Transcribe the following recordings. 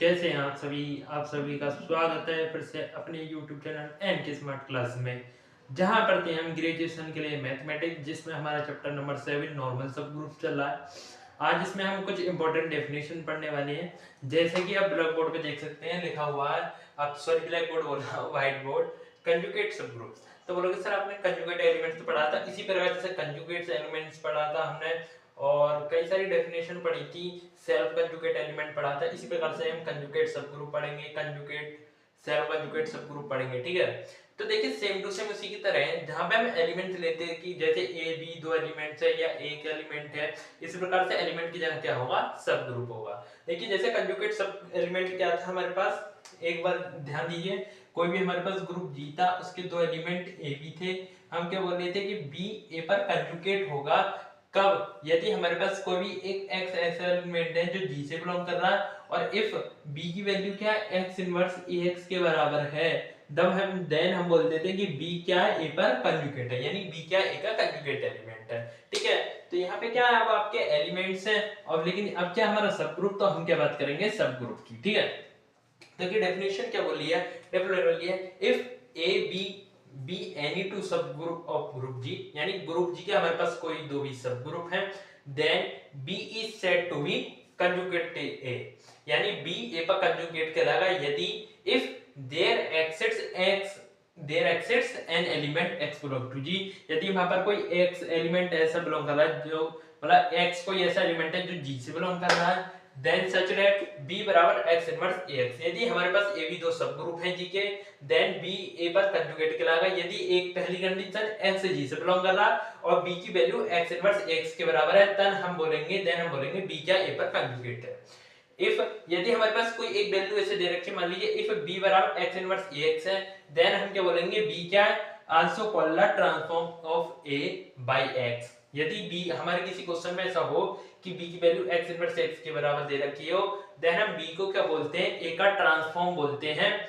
कैसे हैं आप सभी का स्वागत है फिर से अपने YouTube चैनल एन के स्मार्ट क्लास में। जहां पढ़ते हैं हम ग्रेजुएशन के लिए मैथमेटिक्स, जिसमें हमारा chapter number 7 normal sub group चल रहा है। आज इसमें हम कुछ इंपॉर्टेंट डेफिनेशन पढ़ने वाले हैं। जैसे कि आप ब्लैक बोर्ड पे देख सकते हैं, लिखा हुआ है, आप सॉरी ब्लैक बोर्ड बोल रहा हूँ, white board, conjugate sub group. तो बोलोगे सर आपने कंजुगेट एलिमेंट्स तो पढ़ा था, इसी प्रकार से कंजुगेट एलिमेंट्स पढ़ा था हमने, और कई सारी डेफिनेशन पढ़ी थी, सेल्फ कंजुगेट एलिमेंट पढ़ा था। इसी प्रकार से हम कंजुगेट सब ग्रुप पढ़ेंगे, conjugate self conjugate sub group पढ़ेंगे, ठीक है। तो देखिए सेम टू सेम उसी की तरह है, जहां पे हम एलिमेंट लेते हैं कि जैसे ए बी दो एलिमेंट्स है या एक एलिमेंट है, इसी प्रकार से एलिमेंट की जगह क्या होगा, सब ग्रुप होगा। देखिए जैसे कंजुगेट सब एलिमेंट क्या था हमारे पास, एक बार ध्यान दीजिए, कोई भी हमारे पास ग्रुप जी था, उसके दो एलिमेंट ए बी थे। हम क्या बोल रहे थे कि बी ए पर कंजुगेट होगा कब, यदि हमारे पास कोई भी एक x ऐसा एलिमेंट है जो g से बिलोंग कर रहा है, और इफ b की वैल्यू क्या है, x इनवर्स ax के बराबर है, तब हम बोल देते हैं कि b क्या है, a पर कंजुगेट है, यानी b क्या है, a का कंजुगेट एलिमेंट है, ठीक है। तो यहाँ पे क्या है, अब आपके एलिमेंट्स हैं, और लेकिन अब क्या हमारा सब ग्रुप, तो हम क्या बात करेंगे सब ग्रुप की, ठीक है। तो की डेफिनेशन क्या बोली है, डेफिनेशन बोली है if a b be any two सब ग्रुप ऑफ ग्रुप जी, यानी ग्रुप जी के हमारे पास कोई दो भी सब ग्रुप है, then B is said to be conjugate A, यानी बी ए पर कंजुगेट कहलाएगा यदि if there exists an element x belong to G, यदि वहां पर कोई x एलिमेंट ऐसा बिलोंग कर रहा है, जो मतलब x कोई ऐसा एलिमेंट है जो g से बिलोंग कर रहा है, देन सच दैट b बराबर x इनवर्स ax, यदि हमारे पास a b दो सब ग्रुप हैं जी के, देन b a पर कंजुगेट कहलाएगा यदि एक पहली कंडीशन x g से बिलोंग कर रहा है और b की वैल्यू x इनवर्स x के बराबर है, देन हम बोलेंगे b क्या a पर कंजुगेट है। इफ यदि हमारे पास कोई एक वैल्यू ऐसे दे रखी है, मान लीजिए इफ b बराबर x इनवर्स ax है, देन हम क्या बोलेंगे b क्या है, also called the transform of a by x। यदि b हमारे किसी क्वेश्चन में ऐसा हो कि b की वैल्यू x इनवर्स x के बराबर दे रखी हो, देन हम b को क्या बोलते हैं, a का ट्रांसफॉर्म बोलते हैं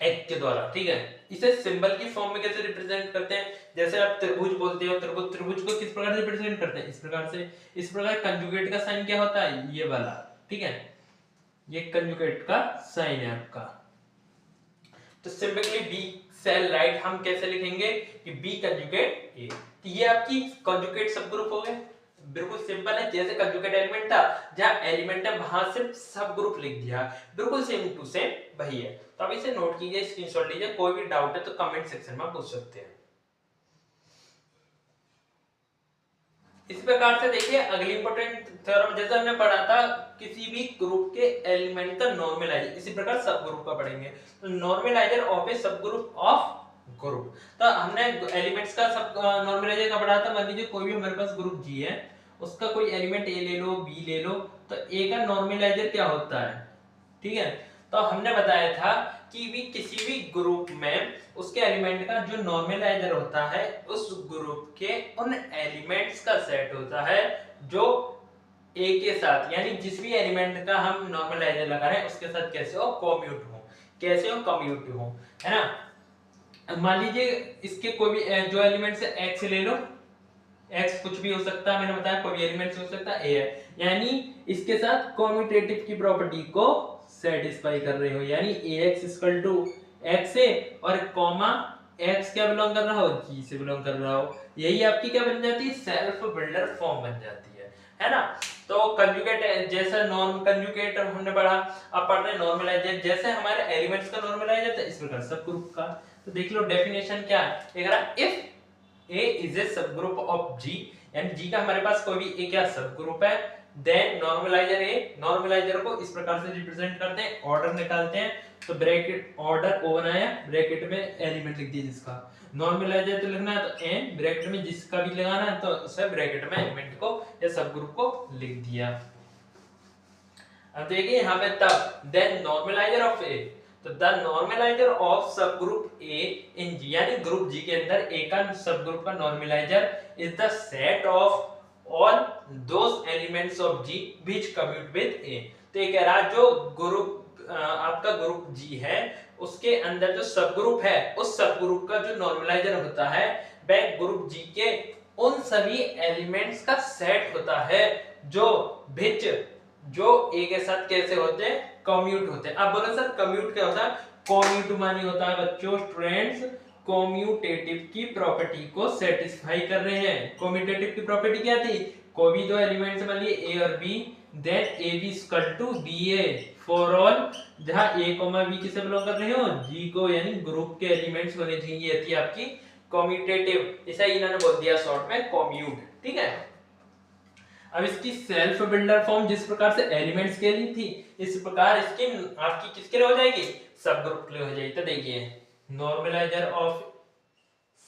x के द्वारा, ठीक है। इसे सिंबल की फॉर्म में कैसे रिप्रेजेंट करते हैं, जैसे आप त्रिभुज बोलते हो, त्रिभुज को किस प्रकार से रिप्रेजेंट करते हैं, इस प्रकार से। इस प्रकार कंजुगेट का साइन क्या होता है, ये वाला, ठीक है, ये कंजुगेट का साइन है आपका। तो सिंपली बी सेल राइट हम कैसे लिखेंगे कि बी कंजुगेट ए, तो ये आपकी कंजुगेट सब ग्रुप हो गए। बिल्कुल सिंपल है, जैसे कंजुगेट एलिमेंट था, जहां एलिमेंट है वहां सिर्फ सब ग्रुप लिख दिया, बिल्कुल सेम टू सेम वही है। तो अब इसे नोट कीजिए, स्क्रीनशॉट लीजिए, कोई भी डाउट है तो कमेंट सेक्शन में पूछ सकते हैं। इस प्रकार से देखिए अगली इंपॉर्टेंट थ्योरम, जैसे हमने पढ़ा था किसी भी ग्रुप के एलिमेंट का नॉर्मलाइजर, इसी प्रकार सब ग्रुप का पढ़ेंगे, तो normaliser of A sub group of group. तो हमने एलिमेंट्स का सब नॉर्मलाइजर का पढ़ा था, मान लीजिए कोई भी हमारे पास ग्रुप जी है, उसका कोई एलिमेंट ए ले लो, बी ले लो, तो ए का नॉर्मलाइजर क्या होता है, ठीक है। तो हमने बताया था कि भी किसी भी ग्रुप में उसके एलिमेंट का जो नॉर्मलाइजर होता है, उस ग्रुप के उन एलिमेंट्स का सेट होता है जो ए के साथ, यानी जिस भी एलिमेंट का हम नॉर्मलाइजर लगा रहे हैं उसके साथ कैसे हो, कम्यूट हो, कैसे हो, कम्यूट हो, है ना। मान लीजिए इसके कोई भी जो एलिमेंट्स है, एक्स ले लो, एक्स कुछ भी हो सकता है, मैंने बताया कोई भी एलिमेंट्स हो सकता है, ए है, यानी इसके साथ कम्यूटेटिव की प्रॉपर्टी को सेटिस्फाई कर रहे हो, यानी ax इक्वल टू एक्स ए और कॉमा x क्या बिलोंग कर रहा हो, g से बिलोंग कर रहा हो, यही आपकी क्या बन जाती है, सेल्फ बिल्डर फॉर्म बन जाती है ना। तो कंजुगेट जैसा नॉर्म कंजुगेट हमने पढ़ा, अब पढ़ रहे हैं नॉर्मलाइजर, जैसे हमारे एलिमेंट्स का नॉर्मलाइजर था, इस प्रकार सब ग्रुप का। तो देख लो डेफिनेशन क्या है, if A is a subgroup of G, यानी G का हमारे पास कोई भी एक क्या सब ग्रुप है, देन नॉर्मलाइजर A, नॉर्मलाइजर को इस प्रकार से रिप्रेजेंट करते हैं, ऑर्डर निकालते हैं, तो ब्रैकेट ऑर्डर O बनाया, ब्रैकेट में एलिमेंट लिख दिया जिसका नॉर्मलाइजर तो लिखना है, तो n ब्रैकेट में जिसका भी लगाना है तो उसे ब्रैकेट में एलिमेंट को या सब ग्रुप को लिख दिया। अब देखिए यहाँ पे तब देन नॉर्मलाइजर ऑफ A, तो द नॉर्मलाइजर ऑफ सब ग्रुप ए इन जी, यानी ग्रुप जी के अंदर ए का सब ग्रुप का normaliser is the set of all those elements of G which commute with A. तो ये कह रहा है जो ग्रुप आपका ग्रुप जी है, उसके अंदर जो सब ग्रुप है, उस सब ग्रुप का जो नॉर्मलाइजर होता है वह ग्रुप जी के उन सभी एलिमेंट्स का सेट होता है जो ए के साथ कैसे होते हैं, कम्यूट होते हैं। अब बोलो सर कम्यूट क्या होता है? कम्यूट मानी होता है बच्चों स्टूडेंट्स कम्यूटेटिव की प्रॉपर्टी को सेटिस्फाई कर रहे हैं। कम्यूटेटिव की प्रॉपर्टी क्या थी? कोई भी दो एलिमेंट्स मान लिए ए और B, then A B equal to B A for all जहां ए कॉमा बी किसे बिलोंग कर रहे हो? जी को, यानी ग्रुप के एलिमेंट्स होने चाहिए। ये थी आपकी कम्यूटेटिव, इसे इन्होंने बोल दिया शॉर्ट में कम्यूट। ठीक है, अब इसकी सेल्फ बिल्डर फॉर्म जिस प्रकार से एलिमेंट्स के लिए थी, इस प्रकार इसकी आपकी किसके लिए हो जाएगी? सब ग्रुप के लिए हो जाएगी। तो देखिए नॉर्मलाइजर ऑफ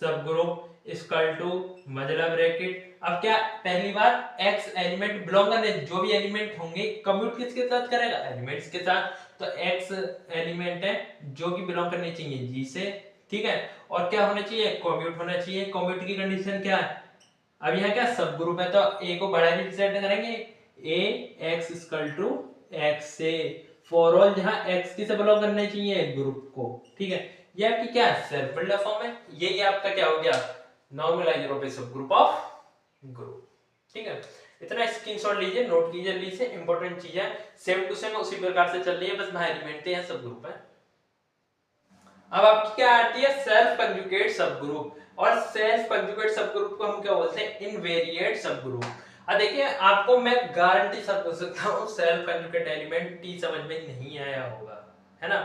सब ग्रुप इक्वल टू मजला ब्रैकेट। अब क्या पहली बात x एलिमेंट बिलोंग करने, जो भी एलिमेंट होंगे कम्यूट किसके साथ करेगा? एलिमेंट्स के साथ। तो x एलिमेंट है जो कि बिलोंग करने चाहिए g से। ठीक है, और क्या होना चाहिए? कम्यूट होना चाहिए। कम्यूट की कंडीशन क्या है? अब यहाँ क्या सब ग्रुप है तो a को बड़ा रिप्रेजेंट करेंगे, a x equal to x से फॉर ऑल जहां x किसे बिलोंग करने चाहिए? ग्रुप को। ठीक है, ये आपकी क्या है? सेल्फ बिल्डर फॉर्म है। ये आपका क्या हो गया? Normaliser of A sub group of group. ठीक है, इतना स्क्रीनशॉट लीजिए, नोट कीजिए, लीजिए, इंपॉर्टेंट चीज है। सेम टू सेम उसी प्रकार से चल रही है, बस वहां एलिमेंट है सब ग्रुप है। अब आपकी क्या आती है? Self conjugate sub group. और सेल्फ कंजुगेट सब ग्रुप को हम क्या बोलते हैं? इनवेरिएंट सब ग्रुप। अब देखिए आपको मैं गारंटी सब कर सकता हूं सेल्फ कंजुगेट एलिमेंट टी समझ में नहीं आया होगा, है ना?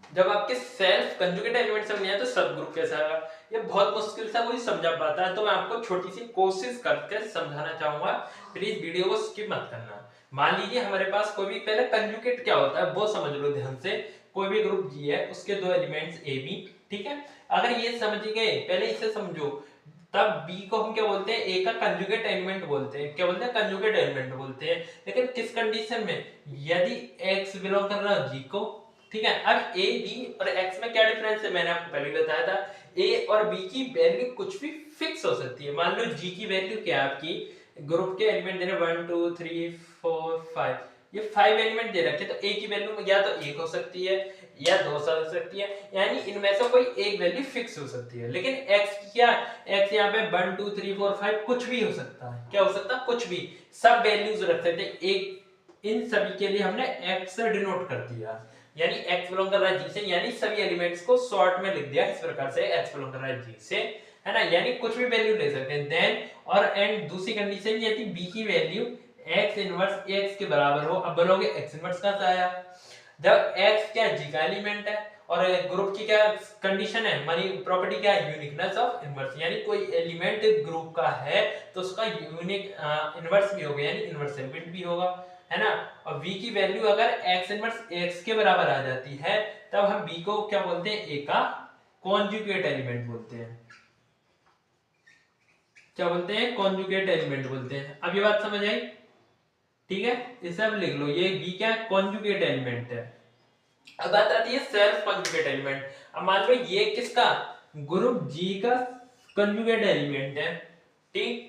जब आपके सेल्फ कंजुगेट एलिमेंट समझ नहीं आया तो सब ग्रुप कैसा आएगा? ये बहुत मुश्किल से कोई समझा पाता है, तो मैं आपको छोटी सी कोशिश करके समझाना चाहूंगा। प्लीज वीडियो को स्किप मत करना। मान लीजिए हमारे पास कोई भी, पहले कंजुगेट क्या होता है वो समझ लो ध्यान से। कोई भी ग्रुप जी है, उसके दो एलिमेंट्स ए बी। ठीक है, अगर ये समझ गए, पहले इसे समझो, तब बी को हम क्या बोलते हैं? ए का कंजुगेट एलिमेंट बोलते हैं। क्या बोलते हैं? कंजुगेट एलिमेंट बोलते हैं। लेकिन किस कंडीशन में? यदि x बिलोंग कर रहा है जी को। ठीक है, अब ए बी और x में क्या डिफरेंस है? मैंने आपको पहले बताया था, a और b की वैल्यू कुछ भी फिक्स हो सकती है। मान लो g की वैल्यू क्या है आपकी? ग्रुप के एलिमेंट दे रहे 1 2 3 4 5, ये 5 एलिमेंट दे रखे, तो a की वैल्यू या तो 1 हो सकती है या 2 हो सकती है, यानी इनमें से कोई एक वैल्यू फिक्स हो सकती है। लेकिन x की क्या? x यहाँ पे 1 2 3 4 5 कुछ भी हो सकता है। क्या हो सकता है? कुछ भी, सब वैल्यूज रख सकते हैं एक। इन सभी के लिए हमने x से डिनोट कर दिया, यानी x बिलोंग कर रहा है g से, यानी सभी एलिमेंट्स को शॉर्ट में लिख दिया इस प्रकार से, x बिलोंग कर रहा है g से, है ना? यानी कुछ भी वैल्यू ले सकते हैं। देन और एंड दूसरी कंडीशन यदि b की वैल्यू x इनवर्स x के बराबर हो। अब बोलोगे x इनवर्स कहां से आया? जब x क्या g का एलिमेंट है और ग्रुप की क्या कंडीशन है? मानी प्रॉपर्टी क्या है? यूनिकनेस ऑफ इनवर्स, यानी कोई एलिमेंट ग्रुप का है तो उसका यूनिक इनवर्स भी होगा, यानी इनवर्स एलिमेंट भी होगा, है ना? और v की वैल्यू अगर x इनवर्स x के बराबर आ जाती है तब हम b को क्या बोलते हैं? a का कॉन्जुगेट एलिमेंट बोलते हैं। क्या बोलते हैं? कॉन्जुगेट एलिमेंट बोलते हैं। अब ये बात समझ आई? ठीक है, इसे अब लिख लो, ये b क्या? कॉन्जुगेट एलिमेंट है। अब बात आती है सेल्फ कंजुगेट एलिमेंट। अब मान लो ये किसका? ग्रुप G का कंजुगेट एलिमेंट है। ठीक,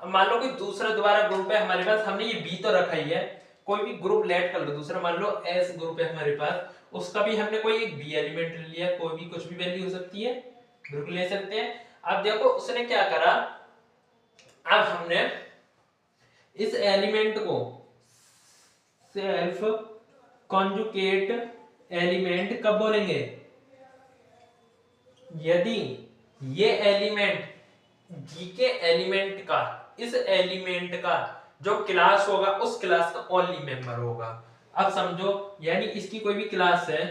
मान लो कोई दूसरा दोबारा ग्रुप है हमारे पास, हमने ये B तो रखा ही है, कोई भी ग्रुप लेट कर लो दूसरा, मान लो S ग्रुप है हमारे पास, उसका भी हमने कोई एक B एलिमेंट ले लिया, कोई भी कुछ भी वैल्यू हो सकती है, ग्रुप ले सकते हैं। अब देखो उसने क्या करा, अब हमने इस एलिमेंट को सेल्फ कॉन्जुगेट एलिमेंट कब बोलेंगे? यदि ये एलिमेंट जी के एलिमेंट का, इस एलिमेंट का जो क्लास होगा उस क्लास का ओनली मेंबर होगा। अब समझो, यानी इसकी कोई भी क्लास है,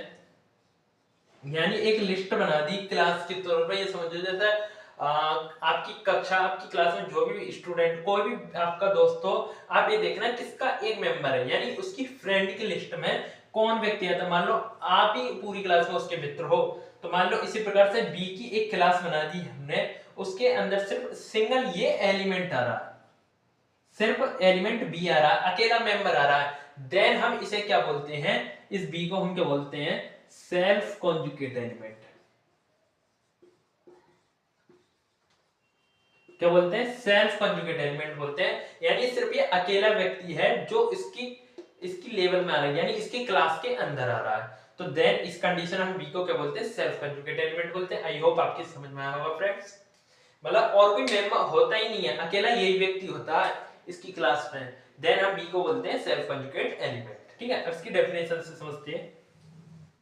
यानी एक लिस्ट बना दी क्लास के तौर पर, ये समझो जैसे आपकी कक्षा, आपकी क्लास में जो भी स्टूडेंट, कोई भी आपका दोस्त हो, आप ये देखना किसका एक मेंबर है, यानी उसकी फ्रेंड की लिस्ट में कौन व्यक्ति आता है। मान लो आप ही पूरी क्लास में उसके मित्र हो, तो मान लो इसी प्रकार से बी की एक क्लास बना दी हमने, उसके अंदर सिर्फ सिंगल ये एलिमेंट आ रहा है, सिर्फ एलिमेंट बी आ रहा है, अकेला मेंबर आ रहा है, देन हम इसे क्या बोलते हैं? इस बी को हम क्या बोलते हैं? Self conjugate element. क्या बोलते हैं? सेल्फ कॉन्जुगेट एलिमेंट बोलते हैं, यानी सिर्फ ये अकेला व्यक्ति है जो इसकी लेवल में आ रहा है, यानी इसकी क्लास के अंदर आ रहा है। तो देन इस कंडीशन हम बी को क्या बोलते हैं? सेल्फ कॉन्जुगेट एलिमेंट बोलते हैं। आई होप आपकी समझ में आया होगा फ्रेंड्स। मतलब और कोई मेंबर होता ही नहीं है, अकेला यही व्यक्ति होता है इसकी क्लास में, देन हम बी को बोलते हैं सेल्फ कॉन्जुगेट एलिमेंट। ठीक है, अब इसकी डेफिनेशन से समझते हैं।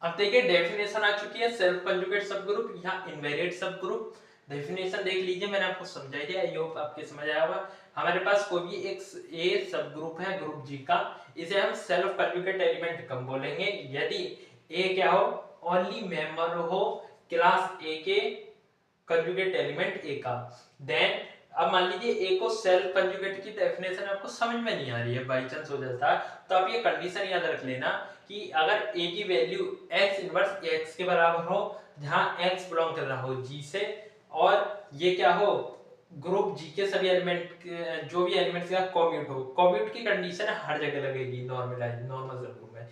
अब देखिए डेफिनेशन आ चुकी है सेल्फ कंजुगेट सब ग्रुप या इनवेरिएंट सब ग्रुप। डेफिनेशन देख लीजिए, मैंने आपको समझाई दिया, आई होप आपके समझ आया होगा। हमारे पास कोई भी एक ए सब ग्रुप है ग्रुप जी का, इसे हम सेल्फ कंजुगेट एलिमेंट कब बोलेंगे? यदि ए क्या हो, ओनली मेंबर हो क्लास ए के कंजुगेट एलिमेंट ए का। देन अब मान लीजिए ए को सेल्फ कंजुगेट की डेफिनेशन आपको समझ में नहीं आ रही है, बाई चांस हो जाता है, तो आप ये कंडीशन याद रख लेना कि अगर ए की वैल्यू x इनवर्स x के बराबर हो, जहां x बिलोंग कर रहा हो g से, और ये क्या हो ग्रुप g के सभी एलिमेंट, जो भी एलिमेंट्स का कॉम्यूट हो। कॉम्यूट की कंडीशन हर जगह लगेगी नॉर्मल सब ग्रुप में,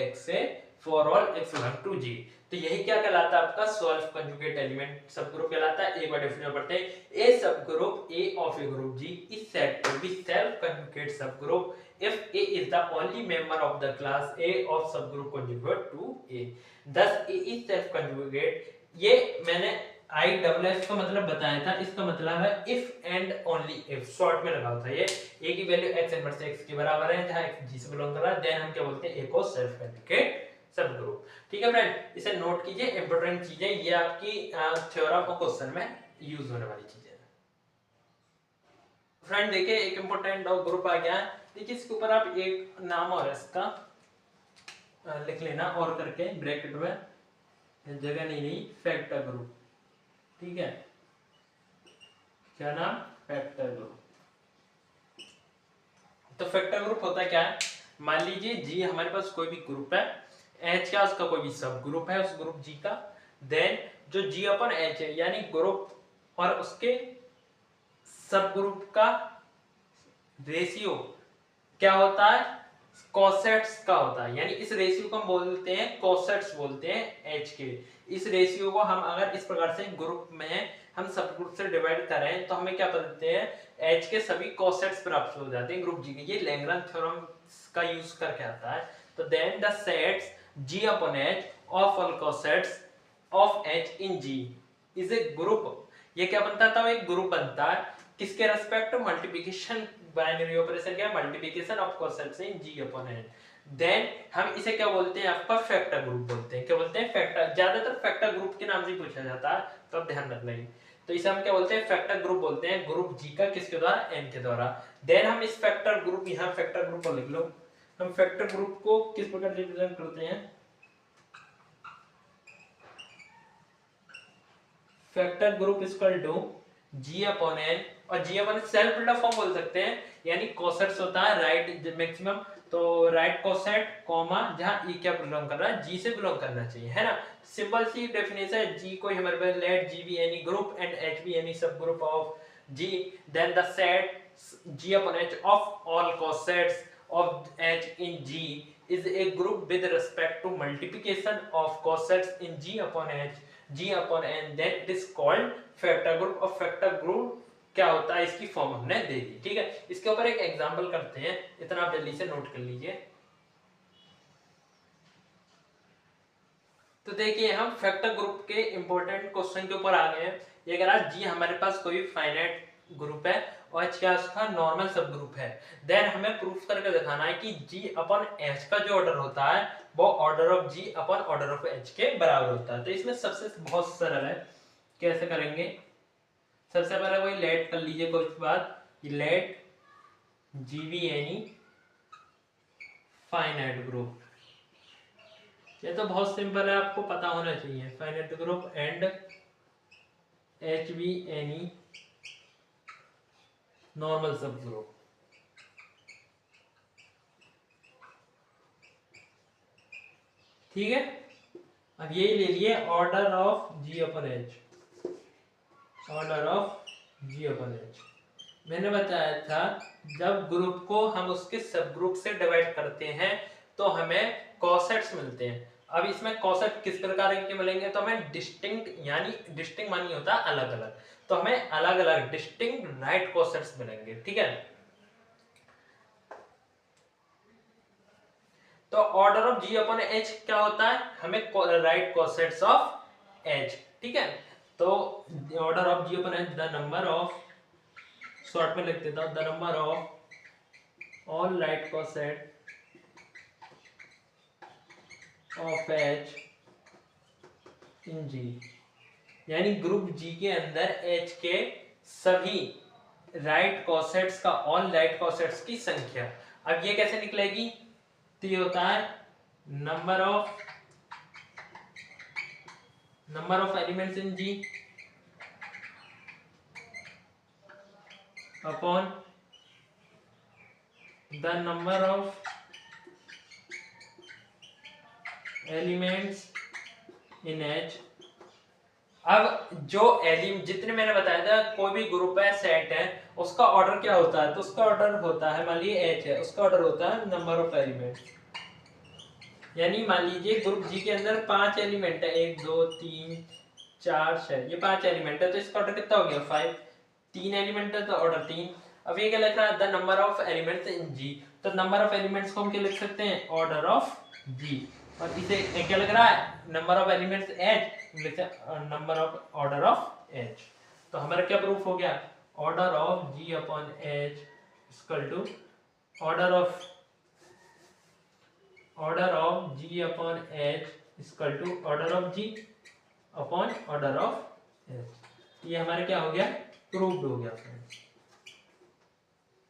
x से for all x belong to g। तो यही क्या कहलाता है आपका self conjugate element sub group कहलाता है। एक बार डेफिनेशन पढ़ते हैं, a sub group A of a group g is said to be self conjugate sub group if A is the only member of the class A of subgroup conjugate to A, thus A is self conjugate। ये मैंने ISS का मतलब बताया था, इसका मतलब है if and only if, short में लगा था ये। A की वैल्यू x इनवर्स x के बराबर है, जहां x g से बिलोंग कर रहा है, देन हम क्या बोलते हैं, A को सेल्फ कंजुगेट सब ग्रुप। ठीक है फ्रेंड, इसे नोट कीजिए, इंपॉर्टेंट चीजें ये आपकी थ्योरम और क्वेश्चन में यूज होने वाली चीजें। फ्रेंड देखिए एक इंपॉर्टेंट और ग्रुप आ गया है, देखिए इसके ऊपर आप एक नाम और इसका लिख लेना और करके ब्रैकेट में, जगह नहीं रही, फैक्टर ग्रुप। ठीक है, क्या नाम, फैक्टर ग्रुप। तो फैक्टर ग्रुप होता है क्या है, मान लीजिए जी हमारे पास कोई भी ग्रुप है, एच का उसका कोई भी सब ग्रुप है उस ग्रुप जी का, देन जो जी अपन एच है यानी ग्रुप और उसके सब ग्रुप का रेशियो क्या होता है, कोसेट्स का होता है, यानी इस रेशियो को हम बोलते हैं कोसेट्स बोलते हैं एच के। इस रेशियो को हम अगर इस प्रकार से ग्रुप में हम सब ग्रुप से डिवाइड करें तो हमें क्या पाते हैं, एच के सभी कोसेट्स प्राप्त हो जाते हैं ग्रुप जी के। ये लैग्रांज थ्योरम का यूज करके आता है। तो then the sets G upon H of all cosets of H in G is a group. ये क्या बनता था, एक ग्रुप बनता है किसके रेस्पेक्ट, मल्टीप्लिकेशन, बाइनरी ऑपरेशन क्या, multiplication of cosets in G upon H. Then हम इसे क्या बोलते हैं, आपका फैक्टर ग्रुप बोलते हैं। क्या बोलते हैं, फैक्टर। ज्यादातर फैक्टर ग्रुप के नाम से पूछा जाता है, तो आप ध्यान रख लेंगे। तो इसे हम क्या बोलते हैं, फैक्टर ग्रुप बोलते हैं, ग्रुप जी का किसके द्वारा, एन के द्वारा। देन हम इस फैक्टर ग्रुप, यहाँ फैक्टर ग्रुप को लिख लो, हम फैक्टर ग्रुप को किस प्रकार रिप्रेजेंट करते हैं, factor group equal to G upon N, और G upon self build form बोल सकते हैं, यानी कोसेट्स होता है राइट मैक्सिमम, तो राइट कोसेट कॉमा जहां ई क्या बिलोंग कर रहा है, जी से बिलोंग करना चाहिए, है ना। सिंपल सी डेफिनेशन है, जी को हमारे पास let G be any group and H be any sub group of G, then the set G upon H of all cosets of H in G is a group with respect to multiplication of cosets in G upon H, G upon N, then it is called factor group। और factor group क्या होता है, इसकी form हमने दे दी। ठीक है, इसके ऊपर एक एग्जांपल करते हैं, इतना आप जल्दी से नोट कर लीजिए। तो देखिए हम फैक्टर ग्रुप के इंपॉर्टेंट क्वेश्चन के ऊपर आ गए हैं। ये कह रहा जी हमारे पास कोई फाइनाइट ग्रुप है और एच क्या उसका नॉर्मल सब ग्रुप है, देन हमें प्रूफ करके दिखाना है कि जी अपन एच का जो ऑर्डर होता है वो order of G upon order of H के बराबर होता है। तो इसमें सबसे बहुत सरल है, कैसे करेंगे, सबसे पहले वही लेट कर लीजिए कोई बात, let G be any finite group. ये तो बहुत सिंपल है, आपको पता होना चाहिए, finite group and H be any normal sub group. ठीक है, अब यही ले लिए order of G upon H, order of G upon H. मैंने बताया था जब ग्रुप को हम उसके सब ग्रुप से डिवाइड करते हैं तो हमें कोसेट्स मिलते हैं। अब इसमें कोसेट किस प्रकार के मिलेंगे, तो हमें डिस्टिंक्ट, यानी डिस्टिंक्ट मानी होता है अलग अलग, तो हमें अलग अलग डिस्टिंक्ट राइट कोसेट्स मिलेंगे। ठीक है, तो order of G upon H क्या होता है, हमें राइट कोसेट्स ऑफ एच। ठीक है, तो order of G upon H the number of, short में लिख देता हूं, the number of all right coset of H in G, यानी ग्रुप जी के अंदर एच के सभी राइट कॉसेट्स का, ऑल राइट कॉसेट्स की संख्या। अब ये कैसे निकलेगी? तो ये होता है number of elements in G upon the number of elements in H. अब जो जितने मैंने बताया था, कोई भी ग्रुप है, सेट है, उसका ऑर्डर क्या होता है? तो उसका ऑर्डर होता है, मान लीजिए एच है, उसका ऑर्डर होता है नंबर ऑफ एलिमेंट्स। यानी मान लीजिए ग्रुप जी के अंदर 5 एलिमेंट है, 1 2 3 4 6, ये 5 एलिमेंट है, तो इसका ऑर्डर कितना हो गया? 5। 3 एलिमेंट है तो ऑर्डर 3। अब ये क्या लिख रहा है? The number of elements in G. तो नंबर ऑफ एलिमेंट्स को हम क्या लिख सकते हैं? ऑर्डर ऑफ जी। और इसे क्या लग रहा है? नंबर ऑफ एलिमेंट्स एच, लिखते हैं number of order of H. तो हमारा क्या प्रूफ हो गया? Order of G upon H equal to order of G upon H equal to order of G upon order of H. ये हमारे क्या हो गया? प्रूव्ड हो गया फ्रेंड्स।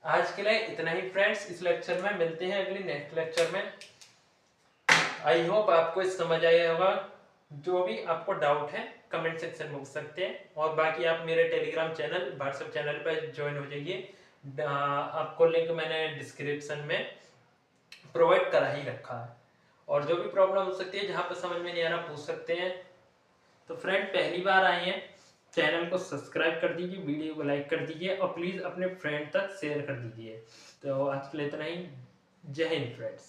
आज के लिए इतना ही फ्रेंड्स, इस लेक्चर में मिलते हैं अगले नेक्स्ट लेक्चर में। आई होप आपको समझ आया होगा। जो भी आपको डाउट है कमेंट सेक्शन में पूछ सकते हैं, और बाकी आप मेरे टेलीग्राम चैनल, व्हाट्सएप चैनल पर ज्वाइन हो जाइए। आपको लिंक मैंने डिस्क्रिप्शन में प्रोवाइड करा ही रखा है। और जो भी प्रॉब्लम हो सकती है, जहाँ पर समझ में नहीं आ रहा, पूछ सकते हैं। तो फ्रेंड, पहली बार आए हैं, चैनल को सब्सक्राइब कर दीजिए, वीडियो को लाइक कर दीजिए, और प्लीज़ अपने फ्रेंड तक शेयर कर दीजिए। तो आज के लिए इतना ही। जय हिंद फ्रेंड्स।